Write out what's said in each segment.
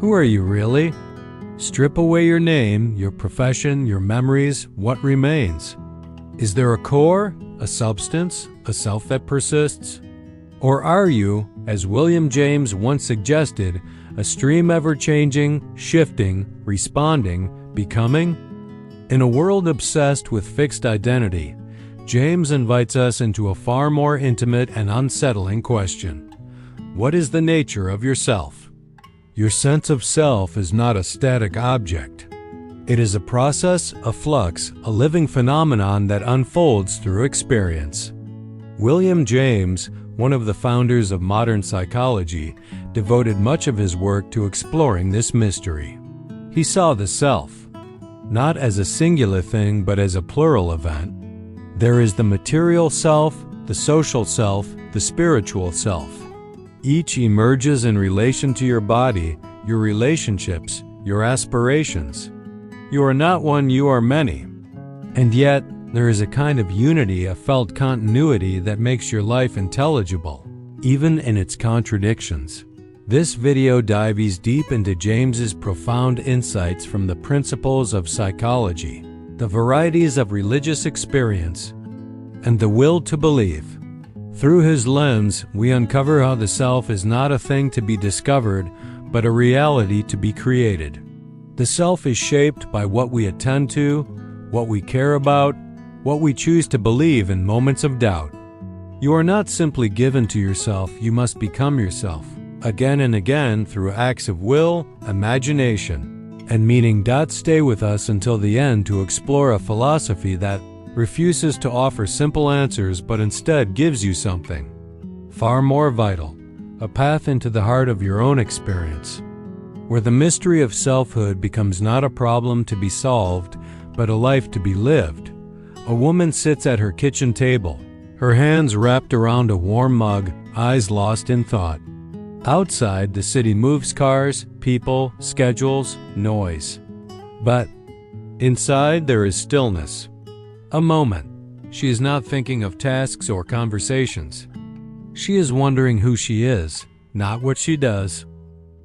Who are you really? Strip away your name, your profession, your memories, what remains? Is there a core, a substance, a self that persists? Or are you, as William James once suggested, a stream ever-changing, shifting, responding, becoming? In a world obsessed with fixed identity, James invites us into a far more intimate and unsettling question. What is the nature of yourself? Your sense of self is not a static object. It is a process, a flux, a living phenomenon that unfolds through experience. William James, one of the founders of modern psychology, devoted much of his work to exploring this mystery. He saw the self, not as a singular thing but as a plural event. There is the material self, the social self, the spiritual self. Each emerges in relation to your body, your relationships, your aspirations. You are not one, you are many. And yet, there is a kind of unity, a felt continuity that makes your life intelligible, even in its contradictions. This video dives deep into James's profound insights from the principles of psychology, the varieties of religious experience, and the will to believe. Through his lens, we uncover how the self is not a thing to be discovered, but a reality to be created. The self is shaped by what we attend to, what we care about, what we choose to believe in moments of doubt. You are not simply given to yourself, you must become yourself, again and again through acts of will, imagination, and meaning. Stay with us until the end to explore a philosophy that refuses to offer simple answers but instead gives you something far more vital, a path into the heart of your own experience, where the mystery of selfhood becomes not a problem to be solved, but a life to be lived. A woman sits at her kitchen table, her hands wrapped around a warm mug, eyes lost in thought. Outside, the city moves cars, people, schedules, noise. But inside, there is stillness. A moment. She is not thinking of tasks or conversations. She is wondering who she is, not what she does,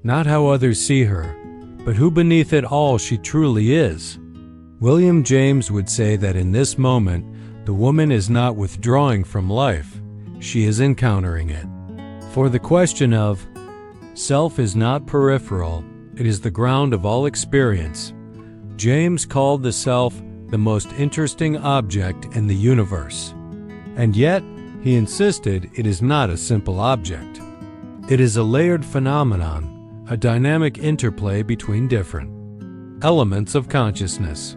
not how others see her, but who beneath it all she truly is. William James would say that in this moment, the woman is not withdrawing from life, she is encountering it. For the question of self is not peripheral, it is the ground of all experience. James called the self the most interesting object in the universe. And yet, he insisted it is not a simple object. It is a layered phenomenon, a dynamic interplay between different elements of consciousness.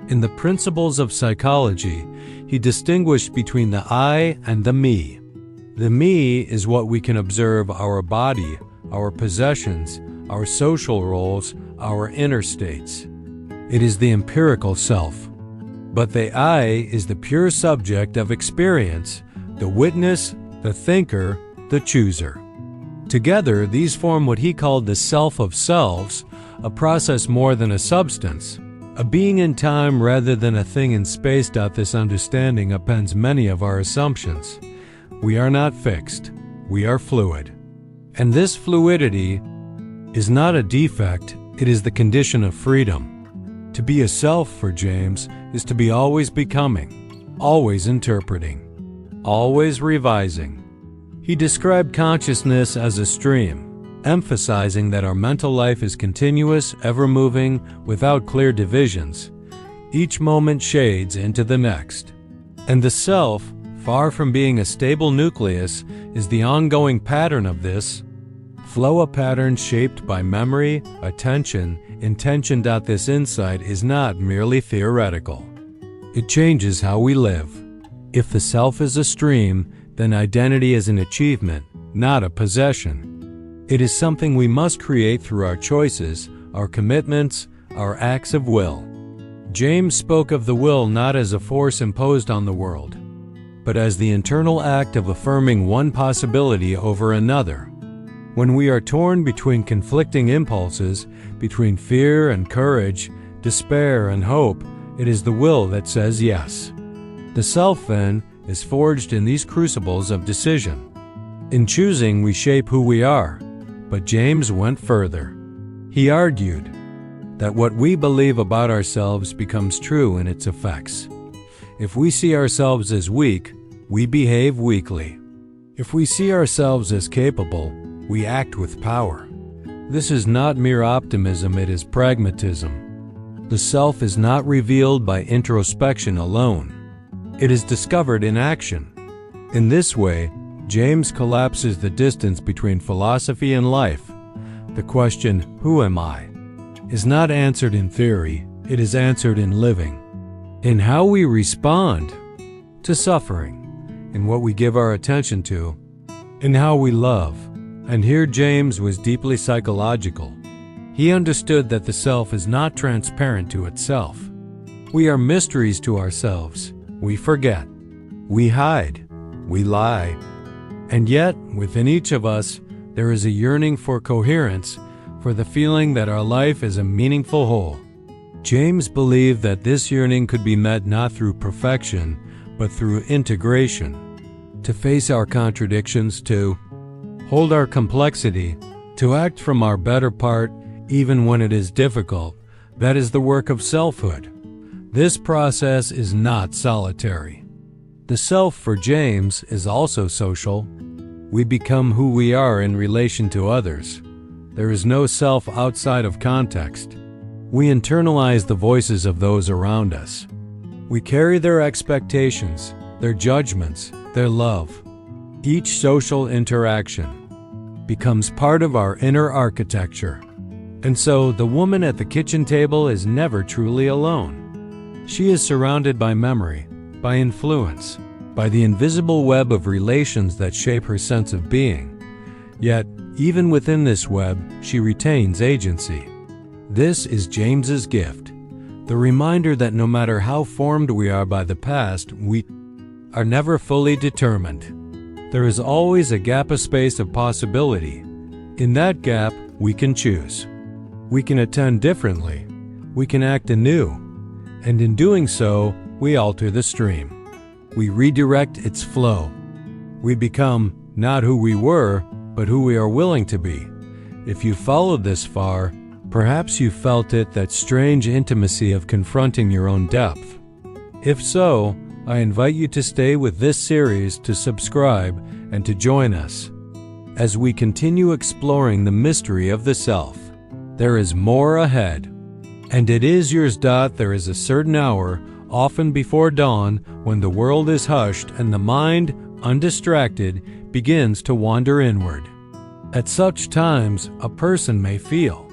In the principles of psychology, he distinguished between the I and the me. The me is what we can observe: our body, our possessions, our social roles, our inner states. It is the empirical self. But the I is the pure subject of experience, the witness, the thinker, the chooser. Together, these form what he called the self of selves, a process more than a substance, a being in time rather than a thing in space. This understanding appends many of our assumptions. We are not fixed, we are fluid. And this fluidity is not a defect, it is the condition of freedom. To be a self, for James, is to be always becoming, always interpreting, always revising. He described consciousness as a stream, emphasizing that our mental life is continuous, ever-moving, without clear divisions. Each moment shades into the next. And the self, far from being a stable nucleus, is the ongoing pattern of this flow, a pattern shaped by memory, attention, intention. This insight is not merely theoretical. It changes how we live. If the self is a stream, then identity is an achievement, not a possession. It is something we must create through our choices, our commitments, our acts of will. James spoke of the will not as a force imposed on the world, but as the internal act of affirming one possibility over another. When we are torn between conflicting impulses, between fear and courage, despair and hope, it is the will that says yes. The self, then, is forged in these crucibles of decision. In choosing, we shape who we are, but James went further. He argued that what we believe about ourselves becomes true in its effects. If we see ourselves as weak, we behave weakly. If we see ourselves as capable, we act with power. This is not mere optimism, it is pragmatism. The self is not revealed by introspection alone. It is discovered in action. In this way, James collapses the distance between philosophy and life. The question, "Who am I?" is not answered in theory, it is answered in living. In how we respond to suffering, in what we give our attention to, in how we love. And here James was deeply psychological. He understood that the self is not transparent to itself. We are mysteries to ourselves. We forget. We hide. We lie. And yet, within each of us, there is a yearning for coherence, for the feeling that our life is a meaningful whole. James believed that this yearning could be met not through perfection, but through integration. To face our contradictions, to hold our complexity, to act from our better part, even when it is difficult, that is the work of selfhood. This process is not solitary. The self for James is also social. We become who we are in relation to others. There is no self outside of context. We internalize the voices of those around us. We carry their expectations, their judgments, their love. Each social interaction becomes part of our inner architecture. And so the woman at the kitchen table is never truly alone. She is surrounded by memory, by influence, by the invisible web of relations that shape her sense of being. Yet, even within this web, she retains agency. This is James's gift, the reminder that no matter how formed we are by the past, we are never fully determined. There is always a gap, a space of possibility. In that gap, we can choose. We can attend differently. We can act anew. And in doing so, we alter the stream. We redirect its flow. We become not who we were, but who we are willing to be. If you followed this far, perhaps you felt it, that strange intimacy of confronting your own depth. If so, I invite you to stay with this series, to subscribe, and to join us as we continue exploring the mystery of the self. There is more ahead. And it is yours. There is a certain hour, often before dawn, when the world is hushed and the mind, undistracted, begins to wander inward. At such times, a person may feel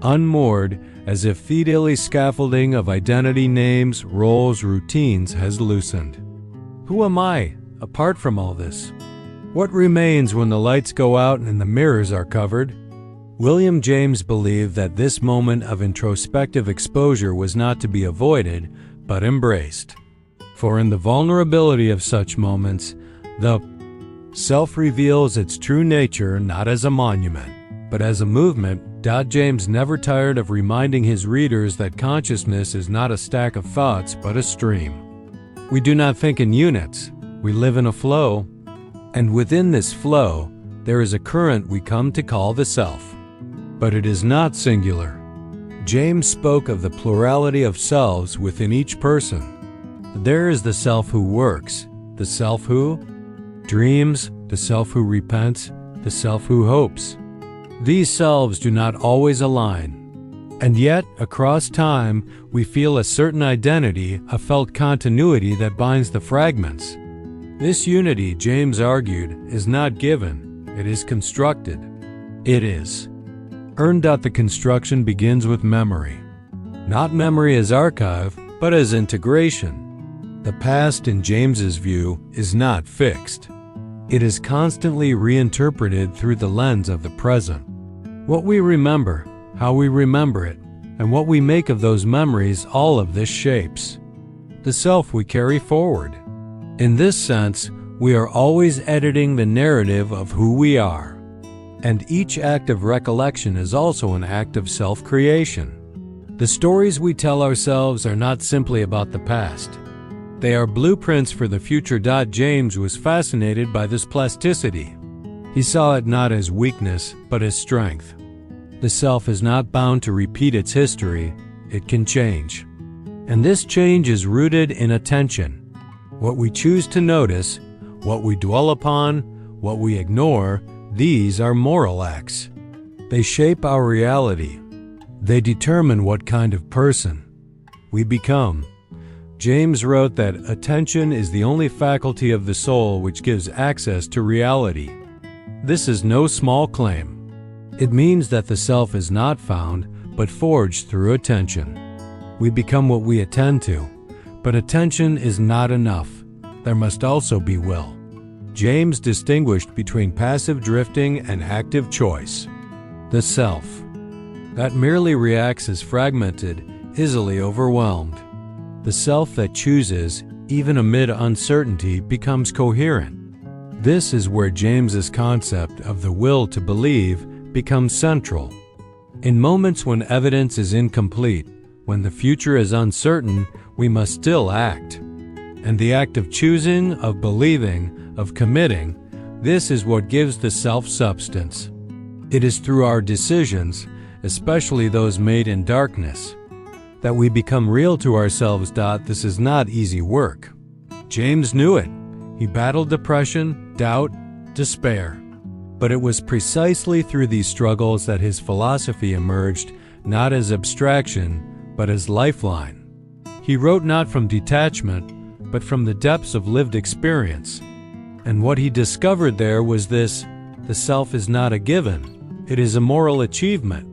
unmoored, as if the daily scaffolding of identity, names, roles, routines has loosened. Who am I, apart from all this? What remains when the lights go out and the mirrors are covered? William James believed that this moment of introspective exposure was not to be avoided, but embraced. For in the vulnerability of such moments, the self reveals its true nature, not as a monument, but as a movement. James never tired of reminding his readers that consciousness is not a stack of thoughts, but a stream. We do not think in units, we live in a flow, and within this flow, there is a current we come to call the self. But it is not singular. James spoke of the plurality of selves within each person. There is the self who works, the self who dreams, the self who repents, the self who hopes. These selves do not always align, and yet, across time, we feel a certain identity, a felt continuity that binds the fragments. This unity, James argued, is not given, it is constructed. It is earned. The construction begins with memory. Not memory as archive, but as integration. The past, in James's view, is not fixed. It is constantly reinterpreted through the lens of the present. What we remember, how we remember it, and what we make of those memories, all of this shapes the self we carry forward. In this sense, we are always editing the narrative of who we are. And each act of recollection is also an act of self-creation. The stories we tell ourselves are not simply about the past. They are blueprints for the future. James was fascinated by this plasticity. He saw it not as weakness, but as strength. The self is not bound to repeat its history, it can change. And this change is rooted in attention. What we choose to notice, what we dwell upon, what we ignore, these are moral acts. They shape our reality. They determine what kind of person we become. James wrote that attention is the only faculty of the soul which gives access to reality. This is no small claim. It means that the self is not found, but forged through attention. We become what we attend to, but attention is not enough. There must also be will. James distinguished between passive drifting and active choice. The self that merely reacts is fragmented, easily overwhelmed. The self that chooses, even amid uncertainty, becomes coherent. This is where James's concept of the will to believe becomes central. In moments when evidence is incomplete, when the future is uncertain, we must still act. And the act of choosing, of believing, of committing, this is what gives the self substance. It is through our decisions, especially those made in darkness, that we become real to ourselves. This is not easy work. James knew it. He battled depression, doubt, despair. But it was precisely through these struggles that his philosophy emerged, not as abstraction, but as lifeline. He wrote not from detachment, but from the depths of lived experience. And what he discovered there was this: the self is not a given, it is a moral achievement.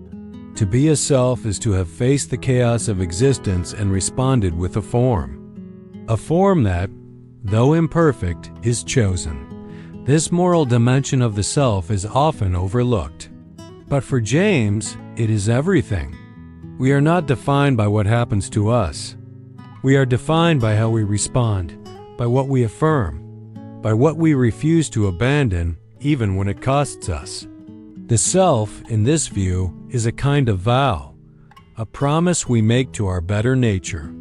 To be a self is to have faced the chaos of existence and responded with a form. A form that, though imperfect, is chosen. This moral dimension of the self is often overlooked. But for James, it is everything. We are not defined by what happens to us. We are defined by how we respond, by what we affirm, by what we refuse to abandon, even when it costs us. The self, in this view, is a kind of vow, a promise we make to our better nature,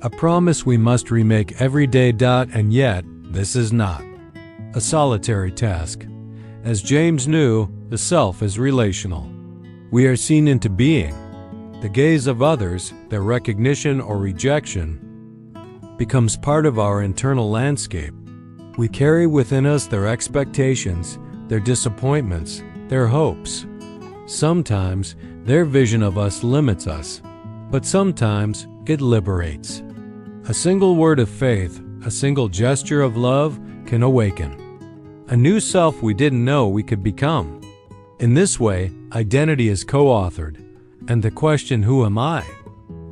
a promise we must remake every day. And yet, this is not a solitary task. As James knew, the self is relational. We are seen into being. The gaze of others, their recognition or rejection, becomes part of our internal landscape. We carry within us their expectations, their disappointments, their hopes. Sometimes their vision of us limits us, but sometimes it liberates. A single word of faith, a single gesture of love can awaken a new self we didn't know we could become. In this way, identity is co-authored, and the question, who am I,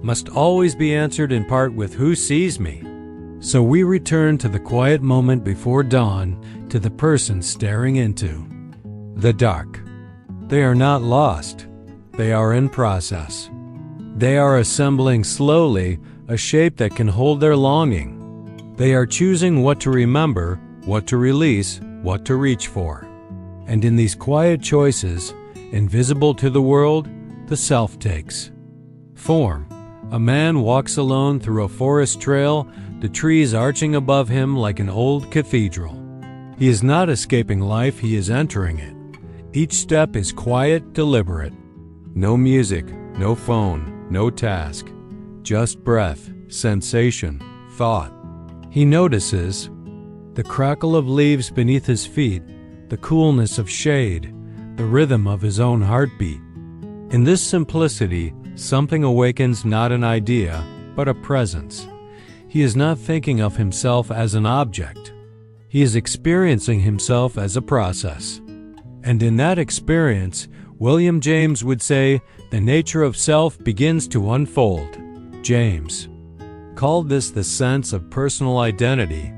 must always be answered in part with who sees me. So we return to the quiet moment before dawn, to the person staring into the dark. They are not lost. They are in process. They are assembling slowly a shape that can hold their longing. They are choosing what to remember, what to release, what to reach for. And in these quiet choices, invisible to the world, the self takes form. A man walks alone through a forest trail, the trees arching above him like an old cathedral. He is not escaping life, he is entering it. Each step is quiet, deliberate. No music, no phone, no task. Just breath, sensation, thought. He notices the crackle of leaves beneath his feet, the coolness of shade, the rhythm of his own heartbeat. In this simplicity, something awakens, not an idea, but a presence. He is not thinking of himself as an object. He is experiencing himself as a process. And in that experience, William James would say, the nature of self begins to unfold. James called this the sense of personal identity,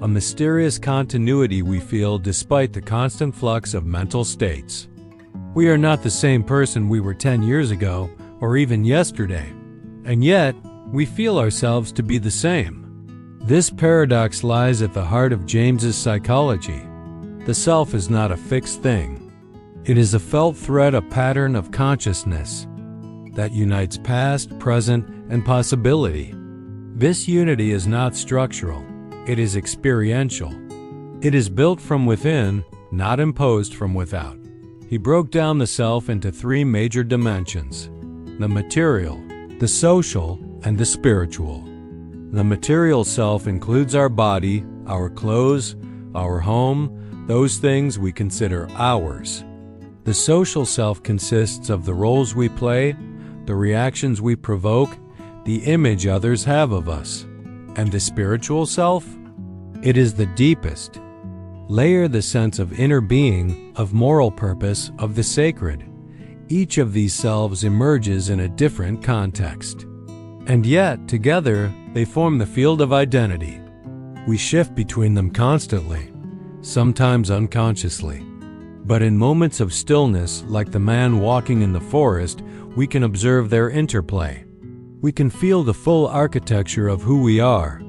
a mysterious continuity we feel despite the constant flux of mental states. We are not the same person we were 10 years ago, or even yesterday, and yet we feel ourselves to be the same. This paradox lies at the heart of James's psychology. The self is not a fixed thing. It is a felt thread, a pattern of consciousness that unites past, present, and possibility. This unity is not structural. It is experiential. It is built from within, not imposed from without. He broke down the self into three major dimensions: the material, the social, and the spiritual. The material self includes our body, our clothes, our home, those things we consider ours. The social self consists of the roles we play, the reactions we provoke, the image others have of us. And the spiritual self? It is the deepest. Layer the sense of inner being, of moral purpose, of the sacred. Each of these selves emerges in a different context. And yet, together, they form the field of identity. We shift between them constantly, sometimes unconsciously. But in moments of stillness, like the man walking in the forest, we can observe their interplay. We can feel the full architecture of who we are.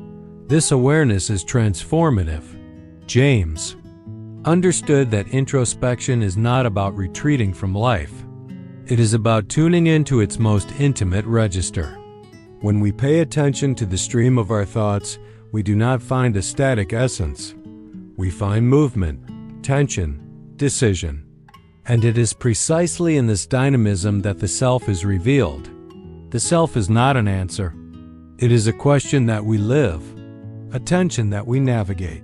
This awareness is transformative. James understood that introspection is not about retreating from life. It is about tuning into its most intimate register. When we pay attention to the stream of our thoughts, we do not find a static essence. We find movement, tension, decision. And it is precisely in this dynamism that the self is revealed. The self is not an answer. It is a question that we live, a tension that we navigate,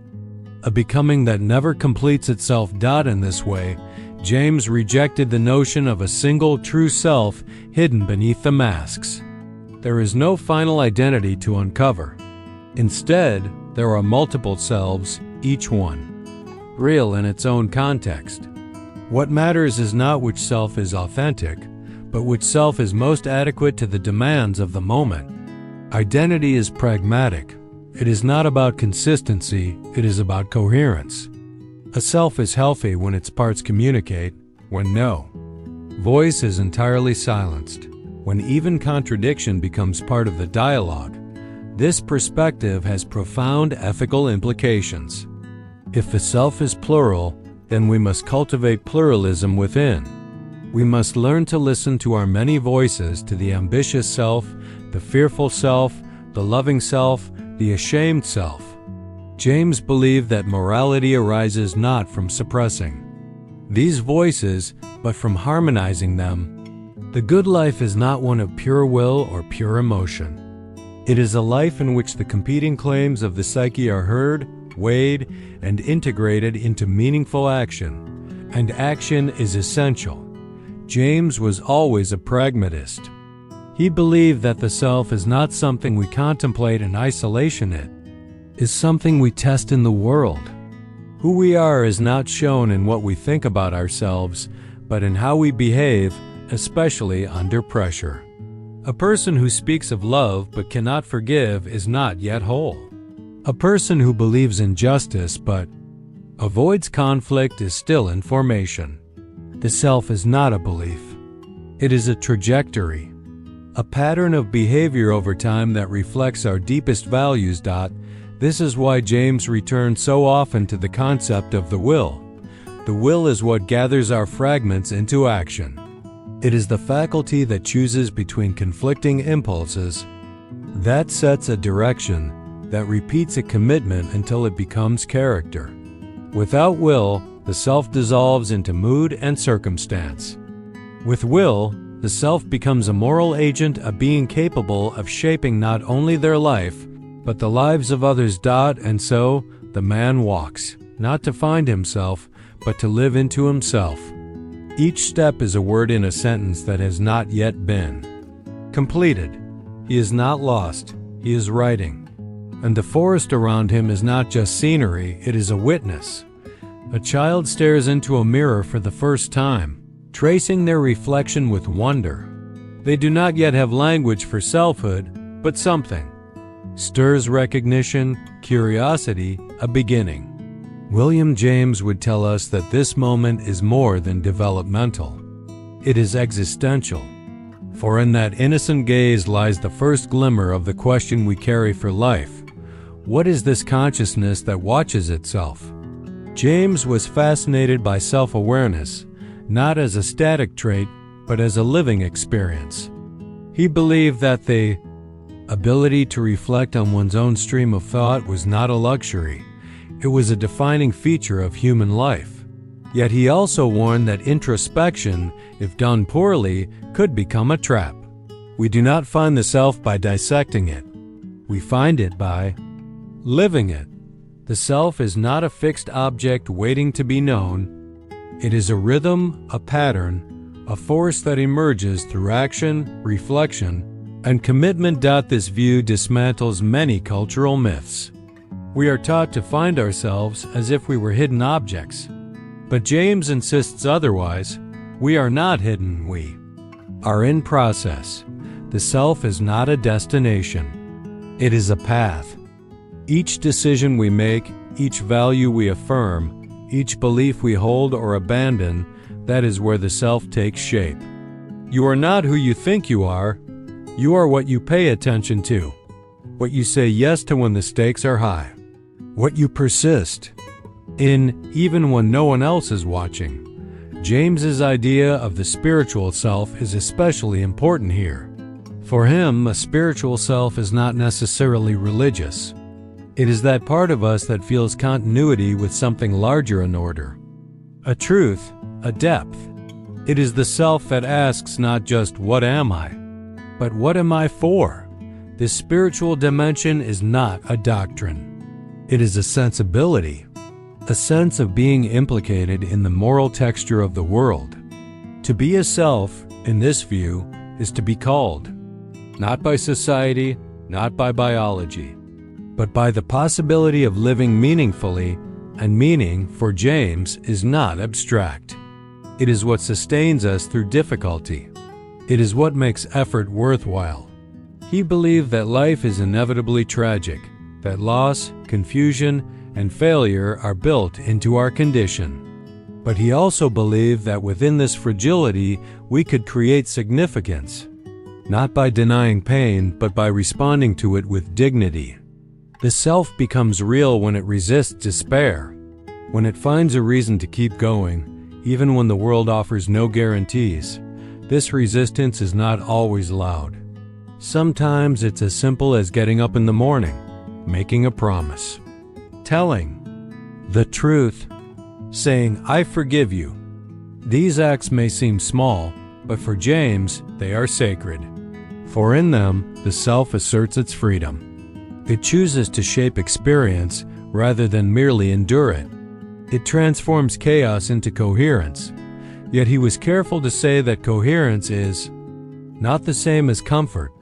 a becoming that never completes itself. In this way, James rejected the notion of a single true self hidden beneath the masks. There is no final identity to uncover. Instead, there are multiple selves, each one real in its own context. What matters is not which self is authentic, but which self is most adequate to the demands of the moment. Identity is pragmatic. It is not about consistency, it is about coherence. A self is healthy when its parts communicate, when no voice is entirely silenced, when even contradiction becomes part of the dialogue. This perspective has profound ethical implications. If the self is plural, then we must cultivate pluralism within. We must learn to listen to our many voices, to the ambitious self, the fearful self, the loving self, the ashamed self. James believed that morality arises not from suppressing these voices, but from harmonizing them. The good life is not one of pure will or pure emotion. It is a life in which the competing claims of the psyche are heard, weighed, and integrated into meaningful action. And action is essential. James was always a pragmatist. He believed that the self is not something we contemplate in isolation. It is something we test in the world. Who we are is not shown in what we think about ourselves, but in how we behave, especially under pressure. A person who speaks of love but cannot forgive is not yet whole. A person who believes in justice but avoids conflict is still in formation. The self is not a belief. It is a trajectory, a pattern of behavior over time that reflects our deepest values. This is why James returned so often to the concept of the will. The will is what gathers our fragments into action. It is the faculty that chooses between conflicting impulses, that sets a direction, that repeats a commitment until it becomes character. Without will, the self dissolves into mood and circumstance. With will, the self becomes a moral agent, a being capable of shaping not only their life, but the lives of others. And so, the man walks, not to find himself, but to live into himself. Each step is a word in a sentence that has not yet been completed. He is not lost, he is writing. And the forest around him is not just scenery, it is a witness. A child stares into a mirror for the first time, tracing their reflection with wonder. They do not yet have language for selfhood, but something stirs recognition, curiosity, a beginning. William James would tell us that this moment is more than developmental. It is existential. For in that innocent gaze lies the first glimmer of the question we carry for life. What is this consciousness that watches itself? James was fascinated by self-awareness, not as a static trait, but as a living experience. He believed that the ability to reflect on one's own stream of thought was not a luxury. It was a defining feature of human life. Yet he also warned that introspection, if done poorly, could become a trap. We do not find the self by dissecting it. We find it by living it. The self is not a fixed object waiting to be known. It is a rhythm, a pattern, a force that emerges through action, reflection, and commitment. This view dismantles many cultural myths. We are taught to find ourselves as if we were hidden objects. But James insists otherwise. We are not hidden, we are in process. The self is not a destination. It is a path. Each decision we make, each value we affirm, each belief we hold or abandon, that is where the self takes shape. You are not who you think you are. You are what you pay attention to, what you say yes to when the stakes are high, what you persist in even when no one else is watching. James's idea of the spiritual self is especially important here. For him, a spiritual self is not necessarily religious. It is that part of us that feels continuity with something larger in order, a truth, a depth. It is the self that asks not just what am I, but what am I for? This spiritual dimension is not a doctrine. It is a sensibility, a sense of being implicated in the moral texture of the world. To be a self, in this view, is to be called, not by society, not by biology, but by the possibility of living meaningfully, and meaning, for James, is not abstract. It is what sustains us through difficulty. It is what makes effort worthwhile. He believed that life is inevitably tragic, that loss, confusion, and failure are built into our condition. But he also believed that within this fragility we could create significance, not by denying pain, but by responding to it with dignity. The self becomes real when it resists despair, when it finds a reason to keep going, even when the world offers no guarantees. This resistance is not always loud. Sometimes it's as simple as getting up in the morning, making a promise, telling the truth, saying, I forgive you. These acts may seem small, but for James, they are sacred. For in them, the self asserts its freedom. It chooses to shape experience rather than merely endure it. It transforms chaos into coherence. Yet he was careful to say that coherence is not the same as comfort.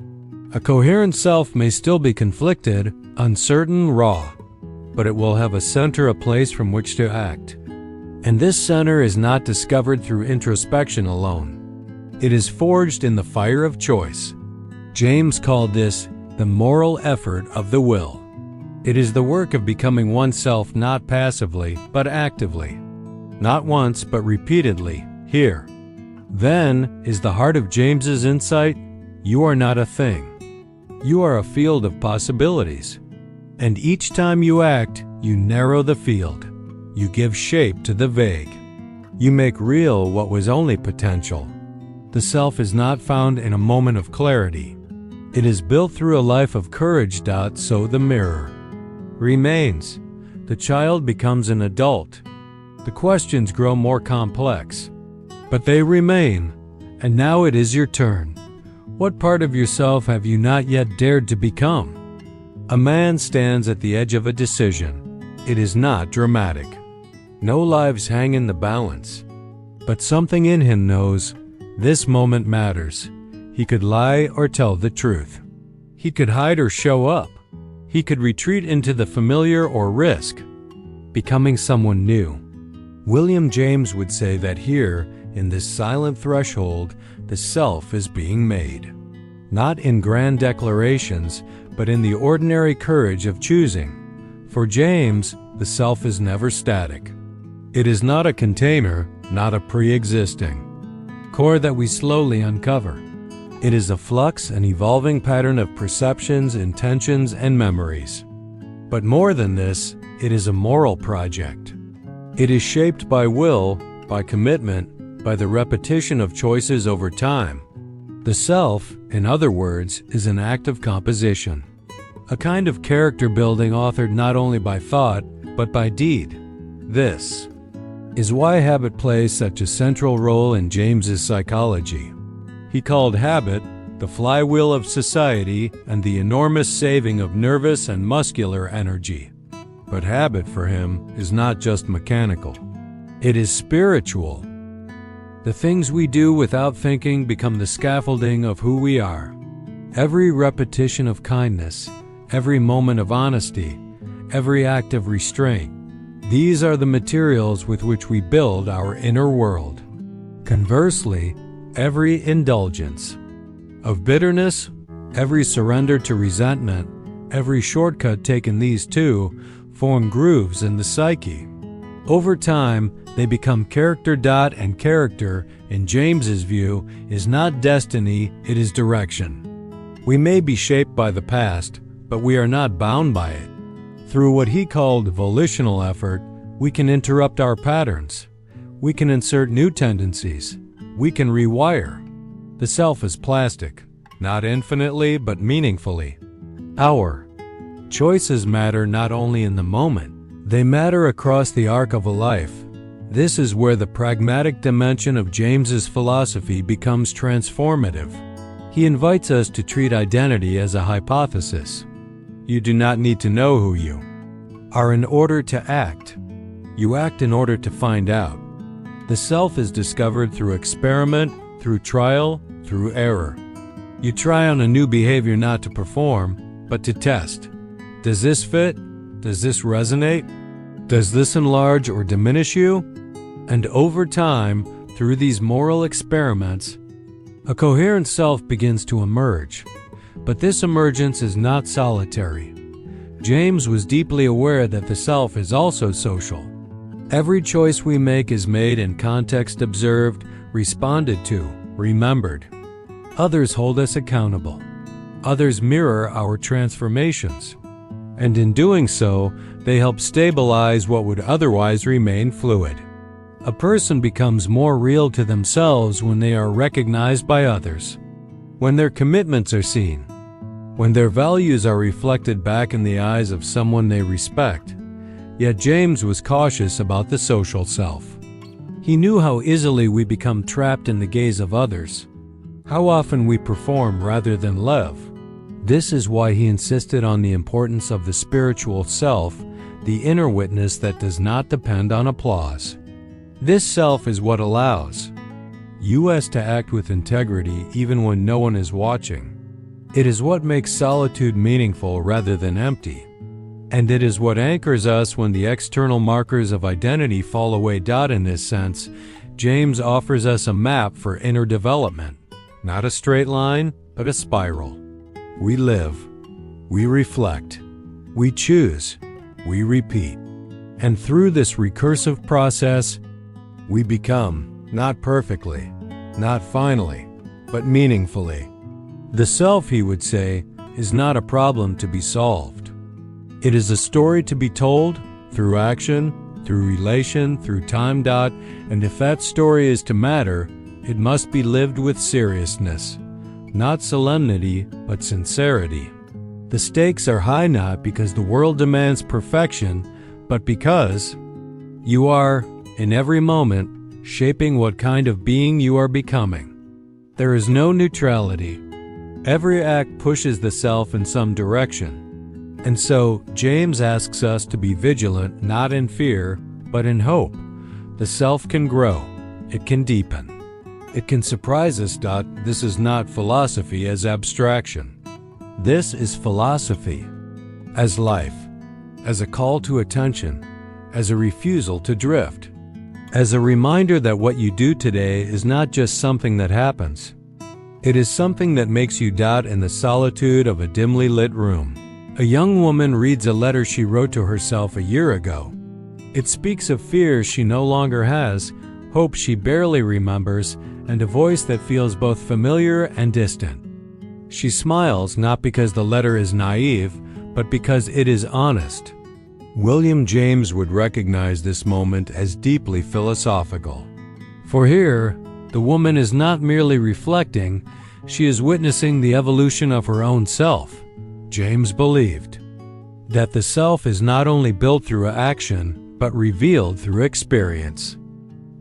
A coherent self may still be conflicted, uncertain, raw, but it will have a center, a place from which to act. And this center is not discovered through introspection alone. It is forged in the fire of choice. James called this the moral effort of the will. It is the work of becoming oneself not passively, but actively. Not once, but repeatedly, here. Then is the heart of James's insight: you are not a thing. You are a field of possibilities. And each time you act, you narrow the field. You give shape to the vague. You make real what was only potential. The self is not found in a moment of clarity. It is built through a life of courage. So the mirror remains. The child becomes an adult. The questions grow more complex. But they remain. And now it is your turn. What part of yourself have you not yet dared to become? A man stands at the edge of a decision. It is not dramatic. No lives hang in the balance. But something in him knows this moment matters. He could lie or tell the truth. He could hide or show up. He could retreat into the familiar or risk becoming someone new. William James would say that here, in this silent threshold, the self is being made. Not in grand declarations, but in the ordinary courage of choosing. For James, the self is never static. It is not a container, not a pre-existing core that we slowly uncover. It is a flux, an evolving pattern of perceptions, intentions, and memories. But more than this, it is a moral project. It is shaped by will, by commitment, by the repetition of choices over time. The self, in other words, is an act of composition, a kind of character building authored not only by thought, but by deed. This is why habit plays such a central role in James's psychology. He called habit the flywheel of society and the enormous saving of nervous and muscular energy. But habit for him is not just mechanical. It is spiritual. The things we do without thinking become the scaffolding of who we are. Every repetition of kindness, every moment of honesty, every act of restraint, these are the materials with which we build our inner world. Conversely, every indulgence of bitterness, every surrender to resentment, every shortcut taken, these two form grooves in the psyche. Over time, they become character. And character, in James's view, is not destiny, it is direction. We may be shaped by the past, but we are not bound by it. Through what he called volitional effort, we can interrupt our patterns. We can insert new tendencies. We can rewire. The self is plastic, not infinitely, but meaningfully. Our choices matter not only in the moment, they matter across the arc of a life. This is where the pragmatic dimension of James's philosophy becomes transformative. He invites us to treat identity as a hypothesis. You do not need to know who you are in order to act. You act in order to find out. The self is discovered through experiment, through trial, through error. You try on a new behavior not to perform, but to test. Does this fit? Does this resonate? Does this enlarge or diminish you? And over time, through these moral experiments, a coherent self begins to emerge. But this emergence is not solitary. James was deeply aware that the self is also social. Every choice we make is made in context, observed, responded to, remembered. Others hold us accountable. Others mirror our transformations. And in doing so, they help stabilize what would otherwise remain fluid. A person becomes more real to themselves when they are recognized by others, when their commitments are seen, when their values are reflected back in the eyes of someone they respect. Yet James was cautious about the social self. He knew how easily we become trapped in the gaze of others, how often we perform rather than live. This is why he insisted on the importance of the spiritual self, the inner witness that does not depend on applause. This self is what allows us to act with integrity even when no one is watching. It is what makes solitude meaningful rather than empty. And it is what anchors us when the external markers of identity fall away. In this sense, James offers us a map for inner development, not a straight line, but a spiral. We live, we reflect, we choose, we repeat. And through this recursive process, we become, not perfectly, not finally, but meaningfully. The self, he would say, is not a problem to be solved. It is a story to be told through action, through relation, through time. And if that story is to matter, it must be lived with seriousness, not solemnity, but sincerity. The stakes are high not because the world demands perfection, but because you are, in every moment, shaping what kind of being you are becoming. There is no neutrality. Every act pushes the self in some direction. And so, James asks us to be vigilant not in fear, but in hope. The self can grow. It can deepen. It can surprise us. This is not philosophy as abstraction. This is philosophy as life, as a call to attention, as a refusal to drift, as a reminder that what you do today is not just something that happens. It is something that makes you in the solitude of a dimly lit room. A young woman reads a letter she wrote to herself a year ago. It speaks of fears she no longer has, hope she barely remembers, and a voice that feels both familiar and distant. She smiles not because the letter is naive, but because it is honest. William James would recognize this moment as deeply philosophical. For here, the woman is not merely reflecting, she is witnessing the evolution of her own self. James believed that the self is not only built through action, but revealed through experience.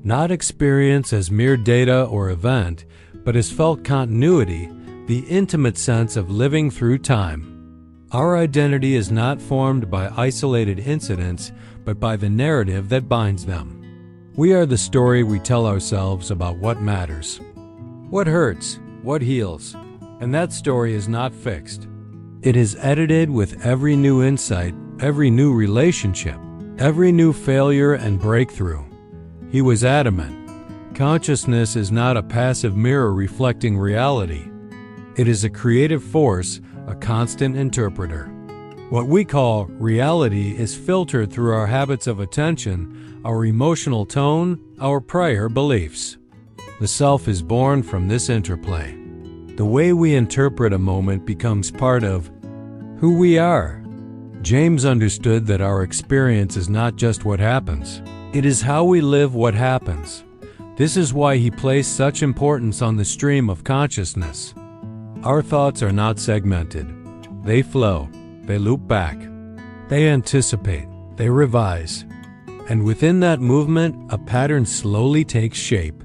Not experience as mere data or event, but as felt continuity, the intimate sense of living through time. Our identity is not formed by isolated incidents, but by the narrative that binds them. We are the story we tell ourselves about what matters, what hurts, what heals, and that story is not fixed. It is edited with every new insight, every new relationship, every new failure and breakthrough. He was adamant. Consciousness is not a passive mirror reflecting reality. It is a creative force, a constant interpreter. What we call reality is filtered through our habits of attention, our emotional tone, our prior beliefs. The self is born from this interplay. The way we interpret a moment becomes part of who we are. James understood that our experience is not just what happens. It is how we live what happens. This is why he placed such importance on the stream of consciousness. Our thoughts are not segmented. They flow. They loop back. They anticipate. They revise. And within that movement, a pattern slowly takes shape.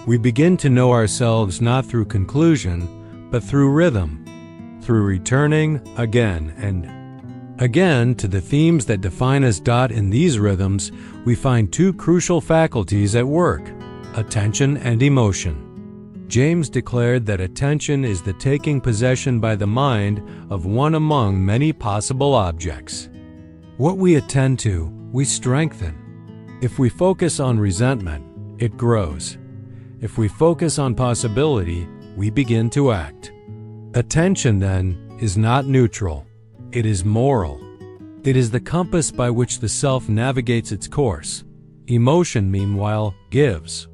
We begin to know ourselves not through conclusion, but through rhythm, through returning again and again to the themes that define us. In these rhythms, we find two crucial faculties at work: attention and emotion. James declared that attention is the taking possession by the mind of one among many possible objects. What we attend to, we strengthen. If we focus on resentment, it grows. If we focus on possibility, we begin to act. Attention, then, is not neutral. It is moral. It is the compass by which the self navigates its course. Emotion, meanwhile, gives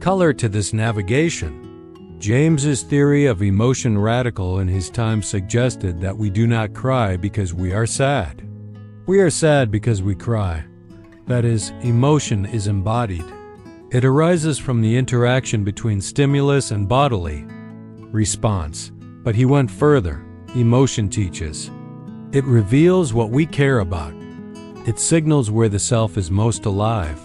color to this navigation. James's theory of emotion, radical in his time, suggested that we do not cry because we are sad. We are sad because we cry. That is, emotion is embodied. It arises from the interaction between stimulus and bodily response. But he went further. Emotion teaches. It reveals what we care about. It signals where the self is most alive.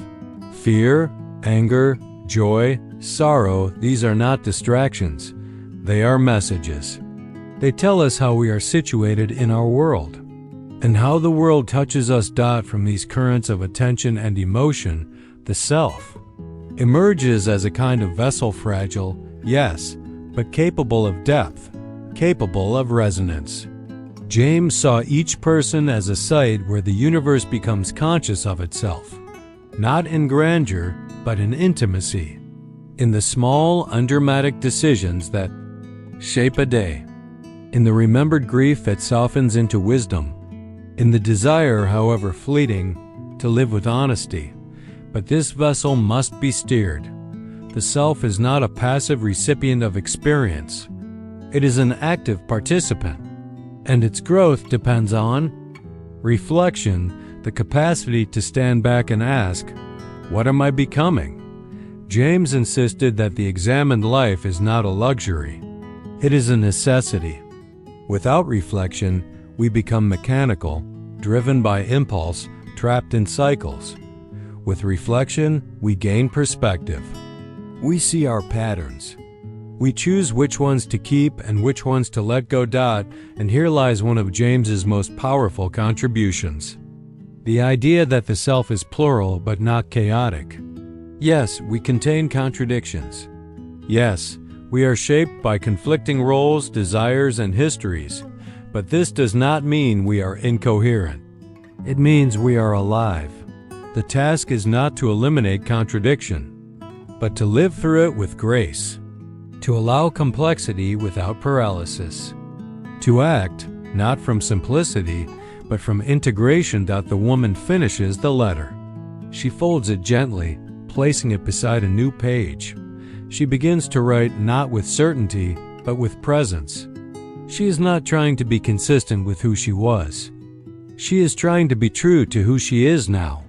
Fear, anger, joy, sorrow, these are not distractions. They are messages. They tell us how we are situated in our world, and how the world touches us. From these currents of attention and emotion, the self emerges as a kind of vessel, fragile, yes, but capable of depth, capable of resonance. James saw each person as a site where the universe becomes conscious of itself, not in grandeur, but in intimacy, in the small, undramatic decisions that shape a day, in the remembered grief that softens into wisdom, in the desire, however fleeting, to live with honesty. But this vessel must be steered. The self is not a passive recipient of experience. It is an active participant, and its growth depends on reflection, the capacity to stand back and ask, what am I becoming? James insisted that the examined life is not a luxury. It is a necessity. Without reflection, we become mechanical, driven by impulse, trapped in cycles. With reflection, we gain perspective. We see our patterns. We choose which ones to keep and which ones to let go. And here lies one of James's most powerful contributions. The idea that the self is plural but not chaotic. Yes, we contain contradictions. Yes, we are shaped by conflicting roles, desires, and histories. But this does not mean we are incoherent. It means we are alive. The task is not to eliminate contradiction, but to live through it with grace. To allow complexity without paralysis. To act, not from simplicity, but from integration. The woman finishes the letter. She folds it gently, placing it beside a new page. She begins to write not with certainty, but with presence. She is not trying to be consistent with who she was. She is trying to be true to who she is now.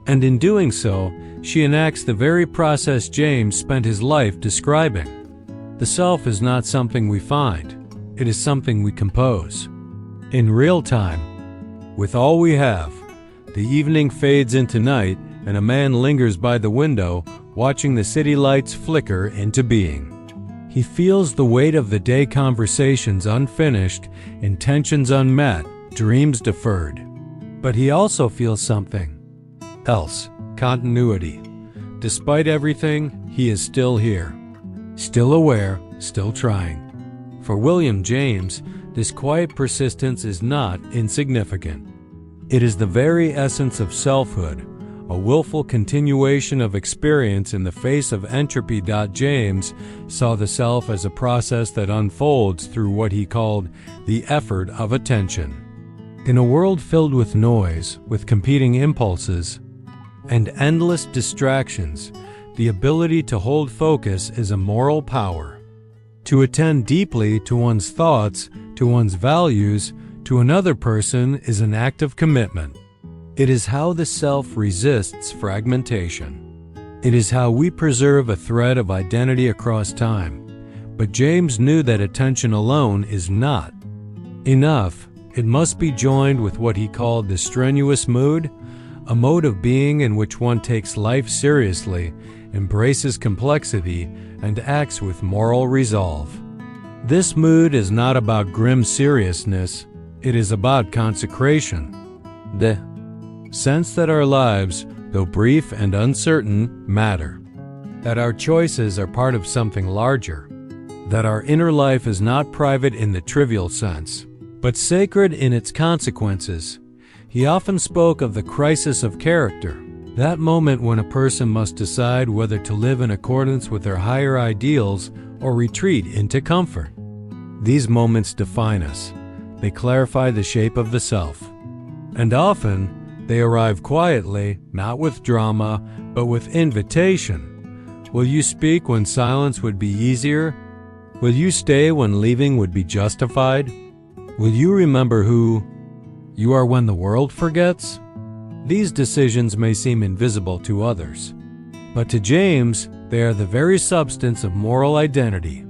And in doing so, she enacts the very process James spent his life describing. The self is not something we find. It is something we compose. In real time, with all we have, the evening fades into night, and a man lingers by the window, watching the city lights flicker into being. He feels the weight of the day, conversations unfinished, intentions unmet, dreams deferred. But he also feels something else, continuity. Despite everything, he is still here, still aware, still trying. For William James, this quiet persistence is not insignificant. It is the very essence of selfhood, a willful continuation of experience in the face of entropy. James saw the self as a process that unfolds through what he called the effort of attention. In a world filled with noise, with competing impulses, and endless distractions, the ability to hold focus is a moral power. To attend deeply to one's thoughts, to one's values, to another person is an act of commitment. It is how the self resists fragmentation. It is how we preserve a thread of identity across time. But James knew that attention alone is not enough. It must be joined with what he called the strenuous mood, a mode of being in which one takes life seriously, embraces complexity, and acts with moral resolve. This mood is not about grim seriousness, it is about consecration. The sense that our lives, though brief and uncertain, matter. That our choices are part of something larger. That our inner life is not private in the trivial sense, but sacred in its consequences. He often spoke of the crisis of character, that moment when a person must decide whether to live in accordance with their higher ideals or retreat into comfort. These moments define us. They clarify the shape of the self. And often, they arrive quietly, not with drama, but with invitation. Will you speak when silence would be easier? Will you stay when leaving would be justified? Will you remember who you are when the world forgets? These decisions may seem invisible to others, but to James, they are the very substance of moral identity.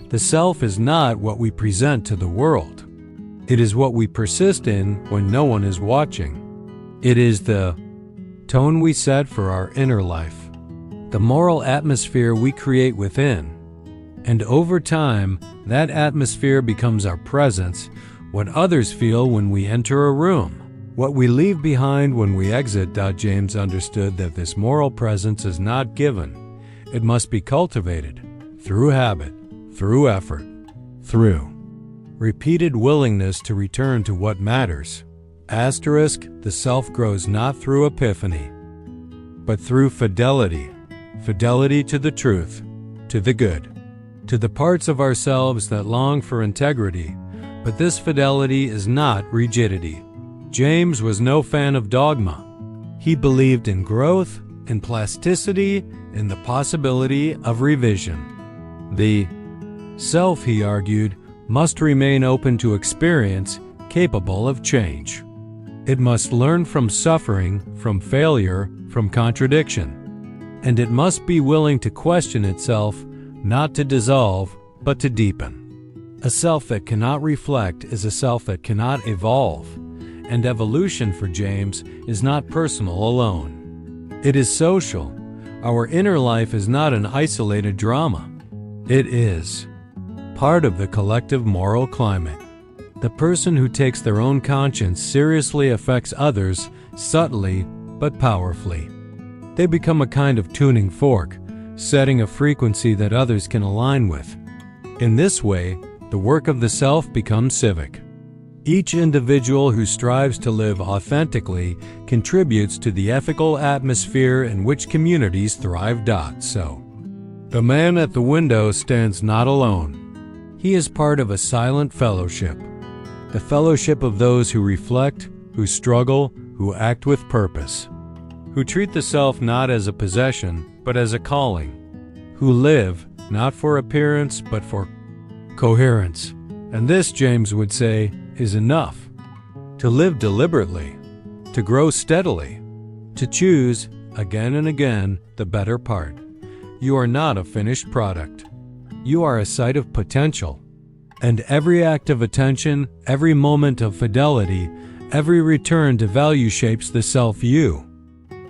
The self is not what we present to the world. It is what we persist in when no one is watching. It is the tone we set for our inner life, the moral atmosphere we create within. And over time, that atmosphere becomes our presence, what others feel when we enter a room, what we leave behind when we exit. James understood that this moral presence is not given. It must be cultivated through habit, through effort, through repeated willingness to return to what matters. The self grows not through epiphany, but through fidelity. Fidelity to the truth, to the good, to the parts of ourselves that long for integrity. But this fidelity is not rigidity. James was no fan of dogma. He believed in growth, in plasticity, in the possibility of revision. The self, he argued, must remain open to experience, capable of change. It must learn from suffering, from failure, from contradiction. And it must be willing to question itself, not to dissolve, but to deepen. A self that cannot reflect is a self that cannot evolve. And evolution for James is not personal alone. It is social. Our inner life is not an isolated drama. It is part of the collective moral climate. The person who takes their own conscience seriously affects others subtly but powerfully. They become a kind of tuning fork, setting a frequency that others can align with. In this way, the work of the self becomes civic. Each individual who strives to live authentically contributes to the ethical atmosphere in which communities thrive. So, the man at the window stands not alone. He is part of a silent fellowship. The fellowship of those who reflect, who struggle, who act with purpose, who treat the self not as a possession, but as a calling, who live not for appearance, but for coherence. And this, James would say, is enough. To live deliberately, to grow steadily, to choose, again and again, the better part. You are not a finished product. You are a site of potential. And every act of attention, every moment of fidelity, every return to value shapes the self you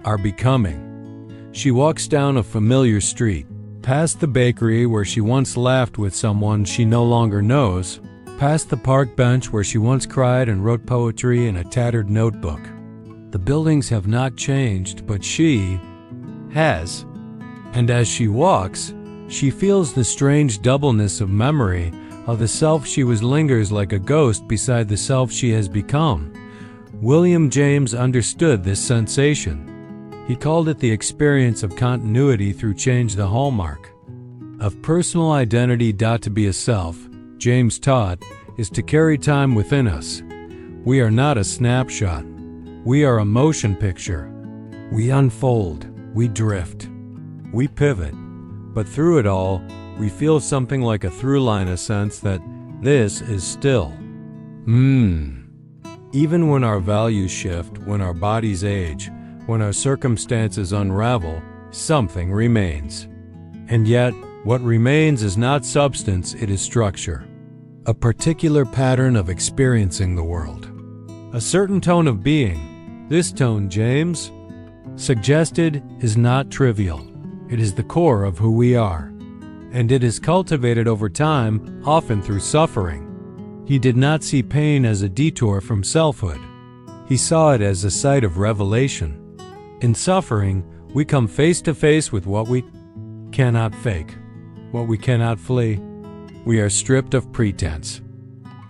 are becoming. She walks down a familiar street, past the bakery where she once laughed with someone she no longer knows, past the park bench where she once cried and wrote poetry in a tattered notebook. The buildings have not changed, but she has. And as she walks, she feels the strange doubleness of memory, how the self she was lingers like a ghost beside the self she has become. William James understood this sensation. He called it the experience of continuity through change, the hallmark of personal identity. To be a self, James taught, is to carry time within us. We are not a snapshot. We are a motion picture. We unfold, we drift, we pivot, but through it all, we feel something like a through line, a sense that this is still. Even when our values shift, when our bodies age, when our circumstances unravel, something remains. And yet, what remains is not substance, it is structure. A particular pattern of experiencing the world. A certain tone of being. This tone, James suggested, is not trivial. It is the core of who we are. And it is cultivated over time, often through suffering. He did not see pain as a detour from selfhood. He saw it as a site of revelation. In suffering, we come face to face with what we cannot fake, what we cannot flee. We are stripped of pretense.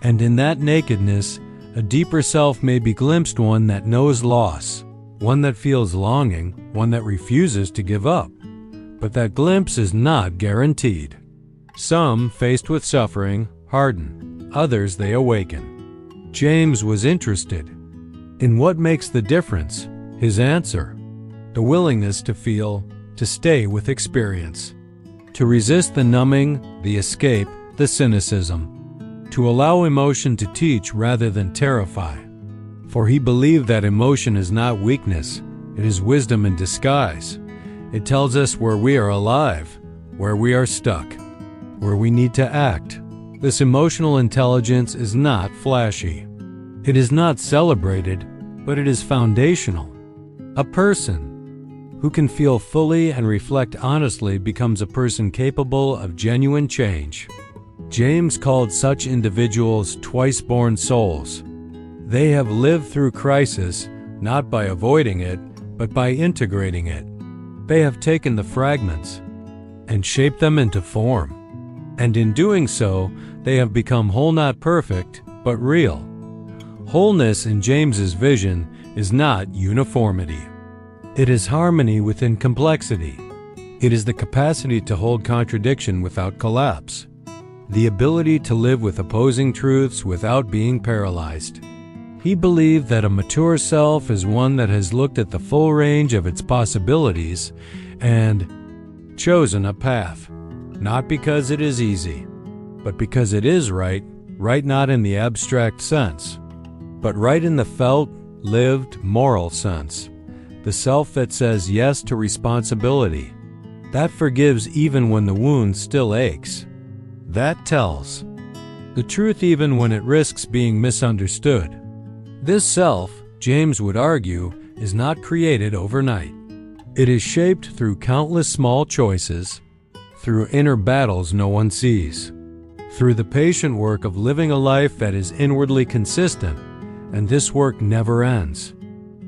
And in that nakedness, a deeper self may be glimpsed, one that knows loss, one that feels longing, one that refuses to give up. But that glimpse is not guaranteed. Some, faced with suffering, harden. Others, they awaken. James was interested in what makes the difference. His answer: the willingness to feel, to stay with experience, to resist the numbing, the escape, the cynicism, to allow emotion to teach rather than terrify. For he believed that emotion is not weakness, it is wisdom in disguise. It tells us where we are alive, where we are stuck, where we need to act. This emotional intelligence is not flashy. It is not celebrated, but it is foundational. A person who can feel fully and reflect honestly becomes a person capable of genuine change. James called such individuals twice-born souls. They have lived through crisis, not by avoiding it, but by integrating it. They have taken the fragments and shaped them into form. And in doing so, they have become whole, not perfect, but real. Wholeness in James's vision is not uniformity. It is harmony within complexity. It is the capacity to hold contradiction without collapse. The ability to live with opposing truths without being paralyzed. He believed that a mature self is one that has looked at the full range of its possibilities and chosen a path, not because it is easy, but because it is right, right not in the abstract sense, but right in the felt, lived, moral sense. The self that says yes to responsibility, that forgives even when the wound still aches, that tells the truth even when it risks being misunderstood. This self, James would argue, is not created overnight. It is shaped through countless small choices, through inner battles no one sees, through the patient work of living a life that is inwardly consistent, and this work never ends.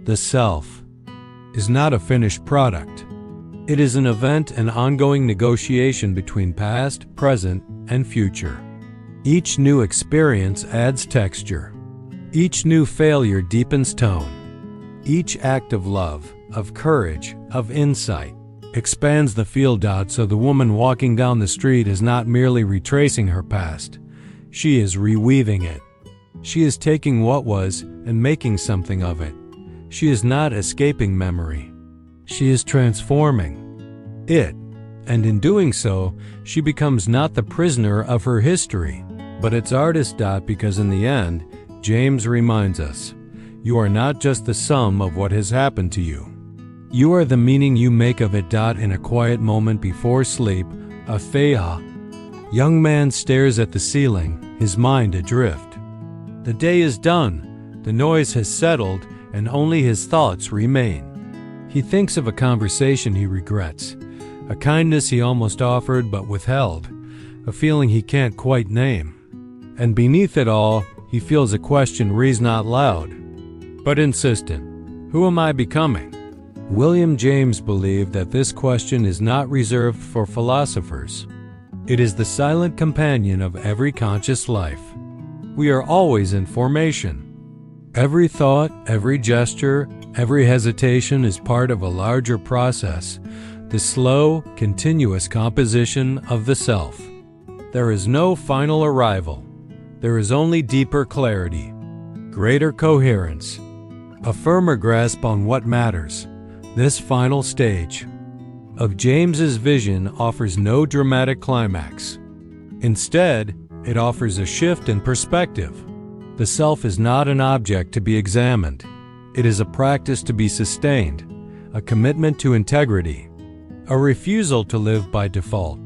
The self is not a finished product. It is an event, an ongoing negotiation between past, present, and future. Each new experience adds texture. Each new failure deepens tone. Each act of love, of courage, of insight, expands the field out so the woman walking down the street is not merely retracing her past. She is reweaving it. She is taking what was and making something of it. She is not escaping memory. She is transforming it, and in doing so, she becomes not the prisoner of her history, but its artist. Because in the end, James reminds us, you are not just the sum of what has happened to you. You are the meaning you make of it. In a quiet moment before sleep, a Theha young man stares at the ceiling, his mind adrift. The day is done, the noise has settled, and only his thoughts remain. He thinks of a conversation he regrets, a kindness he almost offered but withheld, a feeling he can't quite name. And beneath it all, he feels a question raised not loud, but insistent. Who am I becoming? William James believed that this question is not reserved for philosophers. It is the silent companion of every conscious life. We are always in formation. Every thought, every gesture, every hesitation is part of a larger process, the slow, continuous composition of the self. There is no final arrival. There is only deeper clarity, greater coherence, a firmer grasp on what matters. This final stage of James's vision offers no dramatic climax. Instead, it offers a shift in perspective. The self is not an object to be examined. It is a practice to be sustained, a commitment to integrity, a refusal to live by default.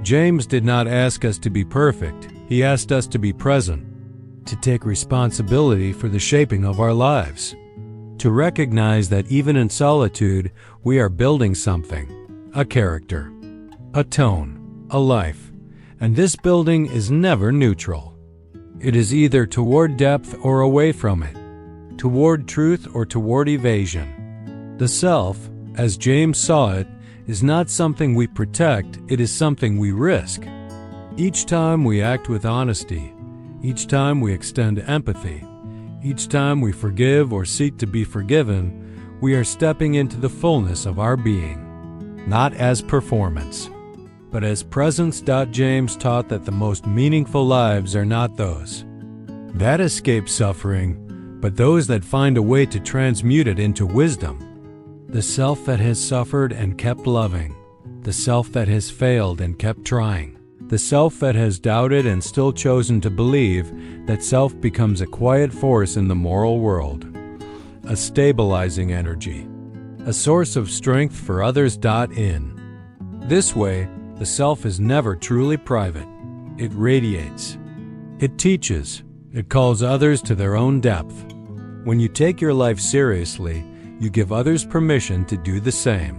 James did not ask us to be perfect. He asked us to be present, to take responsibility for the shaping of our lives, to recognize that even in solitude, we are building something, a character, a tone, a life, and this building is never neutral. It is either toward depth or away from it, toward truth or toward evasion. The self, as James saw it, is not something we protect, it is something we risk. Each time we act with honesty, each time we extend empathy, each time we forgive or seek to be forgiven, we are stepping into the fullness of our being, not as performance, but as presence. James taught that the most meaningful lives are not those that escape suffering, but those that find a way to transmute it into wisdom. The self that has suffered and kept loving, the self that has failed and kept trying, the self that has doubted and still chosen to believe, that self becomes a quiet force in the moral world, a stabilizing energy, a source of strength for others. In this way, the self is never truly private. It radiates. It teaches. It calls others to their own depth. When you take your life seriously, you give others permission to do the same.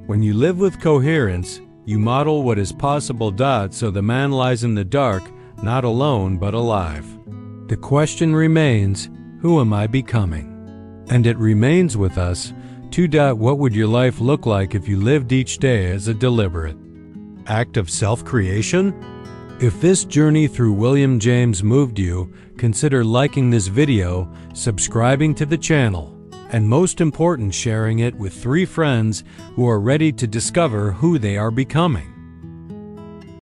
When you live with coherence, you model what is possible. So the man lies in the dark, not alone but alive. The question remains, who am I becoming? And it remains with us. What would your life look like if you lived each day as a deliberate act of self-creation? If this journey through William James moved you, consider liking this video, subscribing to the channel, and most important, sharing it with 3 friends who are ready to discover who they are becoming.